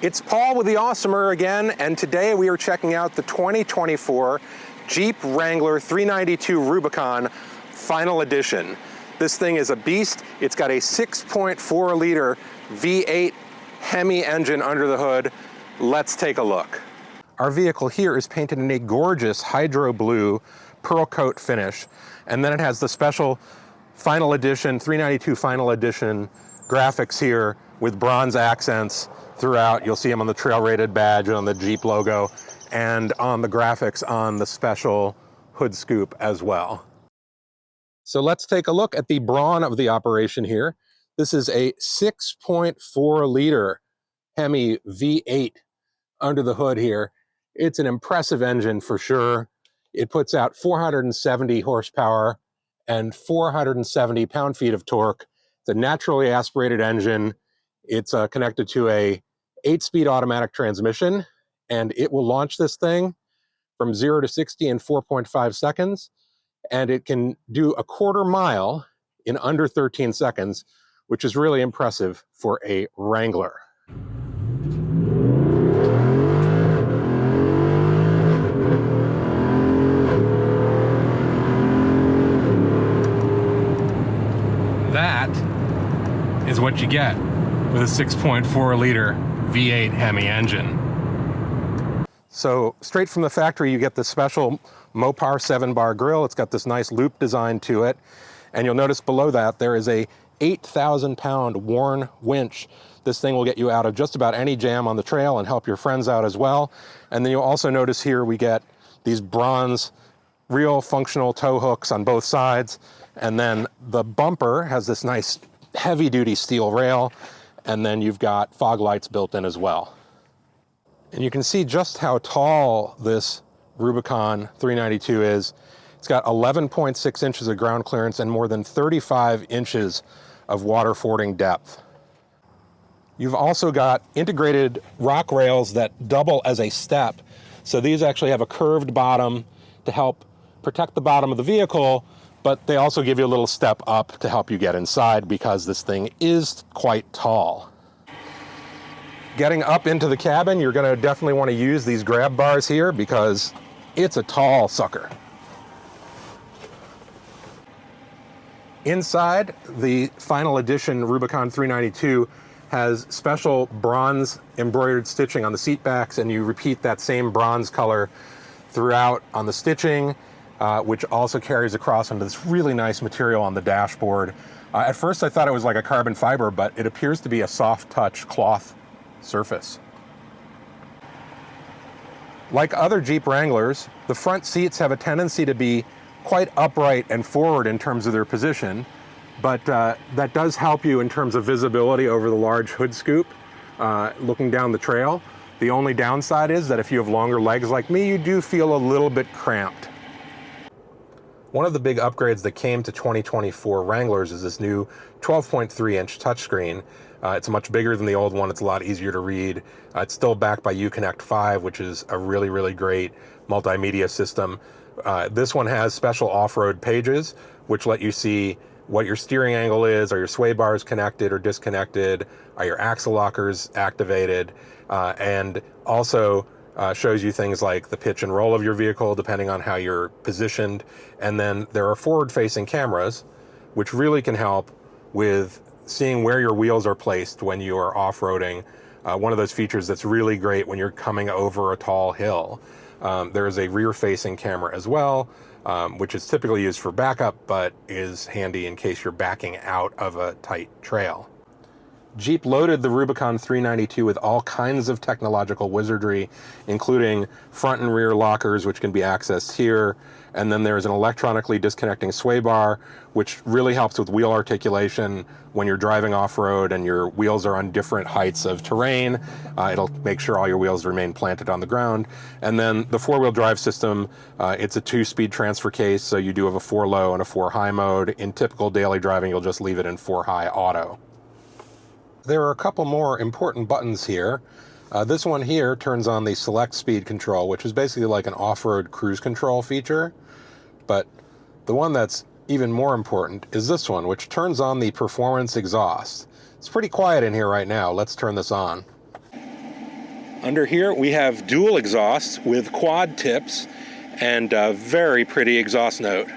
It's Paul with the Awesomer again, and today we are checking out the 2024 Jeep Wrangler 392 Rubicon Final Edition. This thing is a beast. It's got a 6.4 liter V8 HEMI engine under the hood. Let's take a look. Our vehicle here is painted in a gorgeous hydro blue pearl coat finish, and then it has the special Final Edition, 392 Final Edition graphics here with bronze accents throughout. You'll see them on the trail rated badge, on the Jeep logo, and on the graphics on the special hood scoop as well. So let's take a look at the brawn of the operation here. This is a 6.4 liter HEMI V8 under the hood here. It's an impressive engine for sure. It puts out 470 horsepower and 470 pound-feet of torque. It's a naturally aspirated engine. It's connected to a 8-speed automatic transmission, and it will launch this thing from 0 to 60 in 4.5 seconds, and it can do a quarter mile in under 13 seconds, which is really impressive for a Wrangler. That is what you get with a 6.4 liter V8 HEMI engine. So straight from the factory, you get the special Mopar 7-bar grill. It's got this nice loop design to it. And you'll notice below that there is a 8,000-pound Warn winch. This thing will get you out of just about any jam on the trail and help your friends out as well. And then you'll also notice here we get these bronze, real functional tow hooks on both sides. And then the bumper has this nice heavy-duty steel rail. And then you've got fog lights built in as well. And you can see just how tall this Rubicon 392 is. It's got 11.6 inches of ground clearance and more than 35 inches of water fording depth. You've also got integrated rock rails that double as a step. So these actually have a curved bottom to help protect the bottom of the vehicle, but they also give you a little step up to help you get inside because this thing is quite tall. Getting up into the cabin, you're going to definitely want to use these grab bars here because it's a tall sucker. Inside, the Final Edition Rubicon 392 has special bronze embroidered stitching on the seat backs, and you repeat that same bronze color throughout on the stitching, which also carries across into this really nice material on the dashboard. At first I thought it was like a carbon fiber, but it appears to be a soft touch cloth surface. Like other Jeep Wranglers, the front seats have a tendency to be quite upright and forward in terms of their position, but that does help you in terms of visibility over the large hood scoop looking down the trail. The only downside is that if you have longer legs like me, you do feel a little bit cramped. One of the big upgrades that came to 2024 Wranglers is this new 12.3-inch touchscreen. It's much bigger than the old one. It's a lot easier to read. It's still backed by Uconnect 5, which is a really, really great multimedia system. This one has special off-road pages, which let you see what your steering angle is, are your sway bars connected or disconnected, are your axle lockers activated, and also shows you things like the pitch and roll of your vehicle depending on how you're positioned. And then there are forward-facing cameras, which really can help with seeing where your wheels are placed when you are off-roading. One of those features that's really great when you're coming over a tall hill. There is a rear-facing camera as well, which is typically used for backup, but is handy in case you're backing out of a tight trail. Jeep loaded the Rubicon 392 with all kinds of technological wizardry, including front and rear lockers, which can be accessed here. And then there's an electronically disconnecting sway bar, which really helps with wheel articulation when you're driving off-road and your wheels are on different heights of terrain. It'll make sure all your wheels remain planted on the ground. And then the four-wheel drive system, it's a 2-speed transfer case, so you do have a 4-low and a 4-high mode. In typical daily driving, you'll just leave it in 4-high auto. There are a couple more important buttons here. This one here turns on the select speed control, which is basically like an off-road cruise control feature. But the one that's even more important is this one, which turns on the performance exhaust. It's pretty quiet in here right now. Let's turn this on. Under here we have dual exhausts with quad tips and a very pretty exhaust note.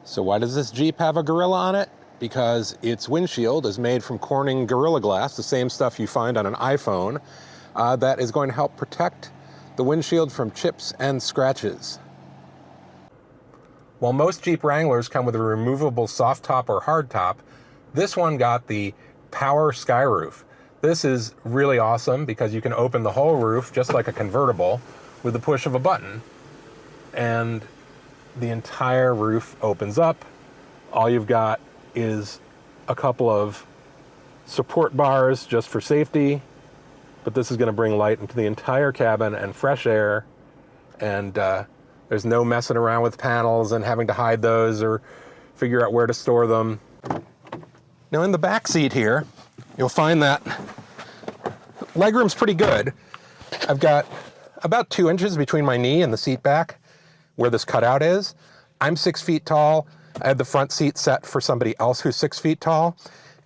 So why does this Jeep have a Gorilla on it? Because its windshield is made from Corning Gorilla Glass, the same stuff you find on an iPhone, that is going to help protect the windshield from chips and scratches. While most Jeep Wranglers come with a removable soft top or hard top, this one got the power sky roof. This is really awesome because you can open the whole roof just like a convertible with the push of a button, and the entire roof opens up. All you've got is a couple of support bars just for safety, but this is going to bring light into the entire cabin and fresh air, and there's no messing around with panels and having to hide those or figure out where to store them. Now in the back seat here, you'll find that legroom's pretty good. I've got about 2 inches between my knee and the seat back where this cutout is. I'm 6 feet tall. I had the front seat set for somebody else who's 6 feet tall.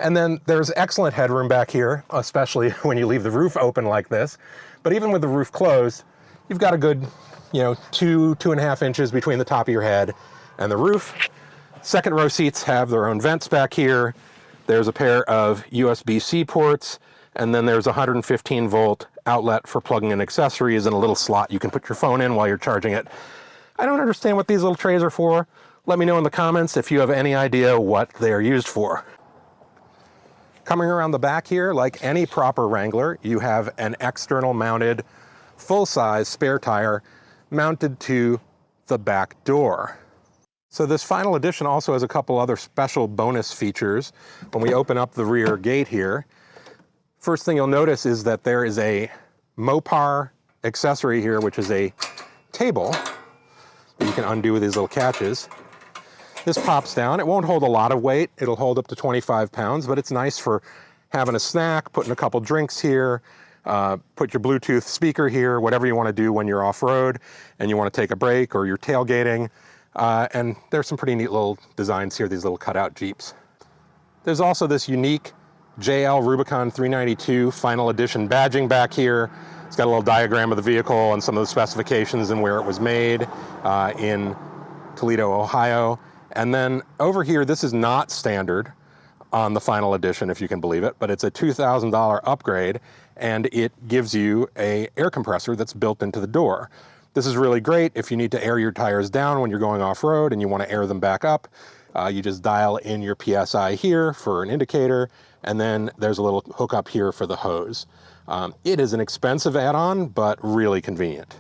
And then there's excellent headroom back here, especially when you leave the roof open like this. But even with the roof closed, you've got a good, 2.5 inches between the top of your head and the roof. Second row seats have their own vents back here. There's a pair of USB-C ports, and then there's a 115 volt outlet for plugging in accessories and a little slot you can put your phone in while you're charging it. I don't understand what these little trays are for. Let me know in the comments if you have any idea what they are used for. Coming around the back here, like any proper Wrangler, you have an external mounted full-size spare tire mounted to the back door. So this final edition also has a couple other special bonus features. When we open up the rear gate here, first thing you'll notice is that there is a Mopar accessory here, which is a table that you can undo with these little catches. This pops down. It won't hold a lot of weight. It'll hold up to 25 pounds, but it's nice for having a snack, putting a couple drinks here, put your Bluetooth speaker here, whatever you want to do when you're off-road and you want to take a break or you're tailgating. And there's some pretty neat little designs here, these little cutout Jeeps. There's also this unique JL Rubicon 392 final edition badging back here. It's got a little diagram of the vehicle and some of the specifications and where it was made in Toledo, Ohio. And then over here, this is not standard on the final edition, if you can believe it, but it's a $2,000 upgrade, and it gives you an air compressor that's built into the door. This is really great if you need to air your tires down when you're going off-road and you want to air them back up. You just dial in your PSI here for an indicator, and then there's a little hookup here for the hose. It is an expensive add-on, but really convenient.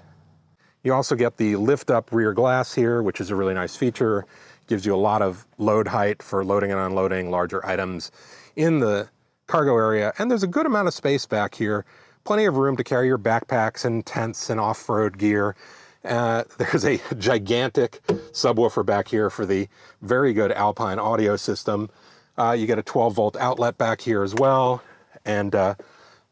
You also get the lift-up rear glass here, which is a really nice feature. Gives you a lot of load height for loading and unloading larger items in the cargo area. And there's a good amount of space back here. Plenty of room to carry your backpacks and tents and off-road gear. There's a gigantic subwoofer back here for the very good Alpine audio system. You get a 12-volt outlet back here as well, and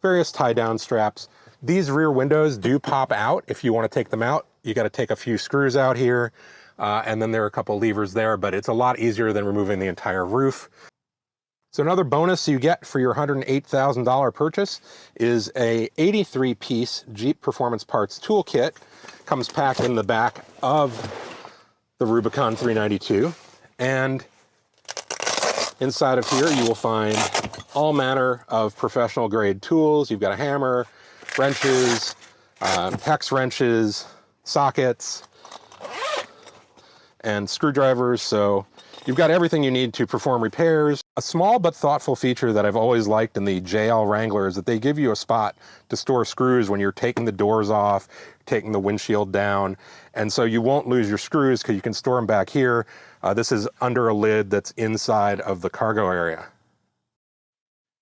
various tie-down straps. These rear windows do pop out if you want to take them out. You got to take a few screws out here, and then there are a couple levers there, but it's a lot easier than removing the entire roof. So another bonus you get for your $108,000 purchase is a 83-piece Jeep Performance Parts Toolkit. Comes packed in the back of the Rubicon 392. And inside of here you will find all manner of professional grade tools. You've got a hammer, wrenches, hex wrenches, sockets, and screwdrivers. So you've got everything you need to perform repairs. A small but thoughtful feature that I've always liked in the JL Wrangler is that they give you a spot to store screws when you're taking the doors off, taking the windshield down, and so you won't lose your screws because you can store them back here. This is under a lid that's inside of the cargo area.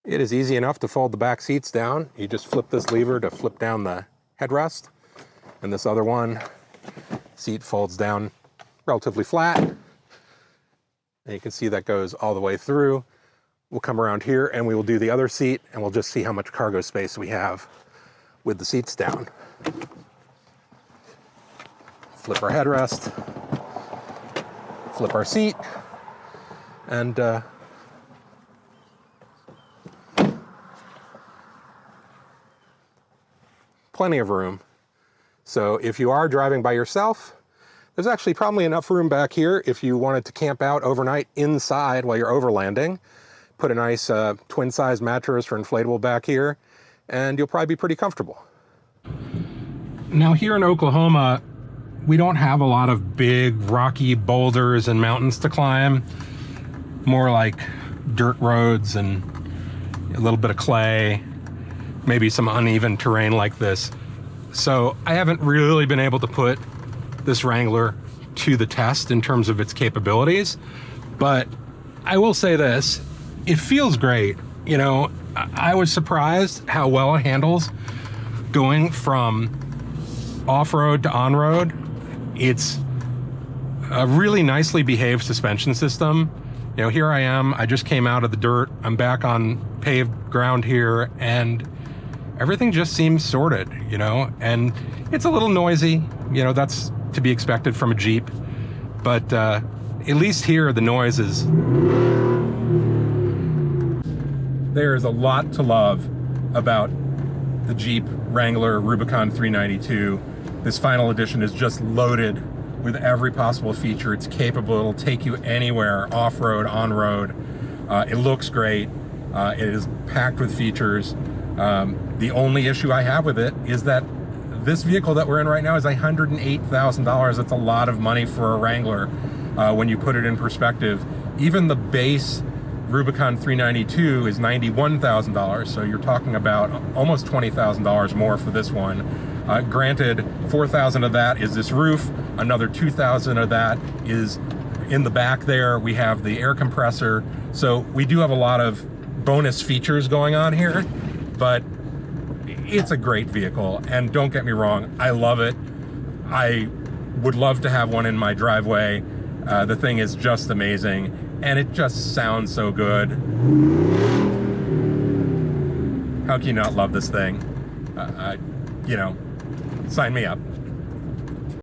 It is easy enough to fold the back seats down. You just flip this lever to flip down the headrest, and this other one, seat folds down relatively flat. And you can see that goes all the way through. we'll come around here and we will do the other seat, and we'll just see how much cargo space we have with the seats down. Flip our headrest, flip our seat, and plenty of room. So if you are driving by yourself, there's actually probably enough room back here if you wanted to camp out overnight inside while you're overlanding. Put a nice twin-size mattress or inflatable back here, and you'll probably be pretty comfortable. Now here in Oklahoma, we don't have a lot of big rocky boulders and mountains to climb. More like dirt roads and a little bit of clay, maybe some uneven terrain like this. So I haven't really been able to put this Wrangler to the test in terms of its capabilities, but I will say this, it feels great. You know, I was surprised how well it handles going from off-road to on-road. It's a really nicely behaved suspension system. You know, here I am, I just came out of the dirt, I'm back on paved ground here, and everything just seems sorted, you know, and it's a little noisy, you know, that's to be expected from a Jeep, but at least here the noise is... There's a lot to love about the Jeep Wrangler Rubicon 392. This final edition is just loaded with every possible feature. It's capable, it'll take you anywhere, off-road, on-road. It looks great. It is packed with features. The only issue I have with it is that this vehicle that we're in right now is $108,000. That's a lot of money for a Wrangler when you put it in perspective. Even the base Rubicon 392 is $91,000, so you're talking about almost $20,000 more for this one. Granted, $4,000 of that is this roof, another $2,000 of that is in the back there. We have the air compressor, so we do have a lot of bonus features going on here, but it's a great vehicle, and don't get me wrong, I love it. I would love to have one in my driveway. The thing is just amazing, and it just sounds so good. How can you not love this thing? You know, sign me up.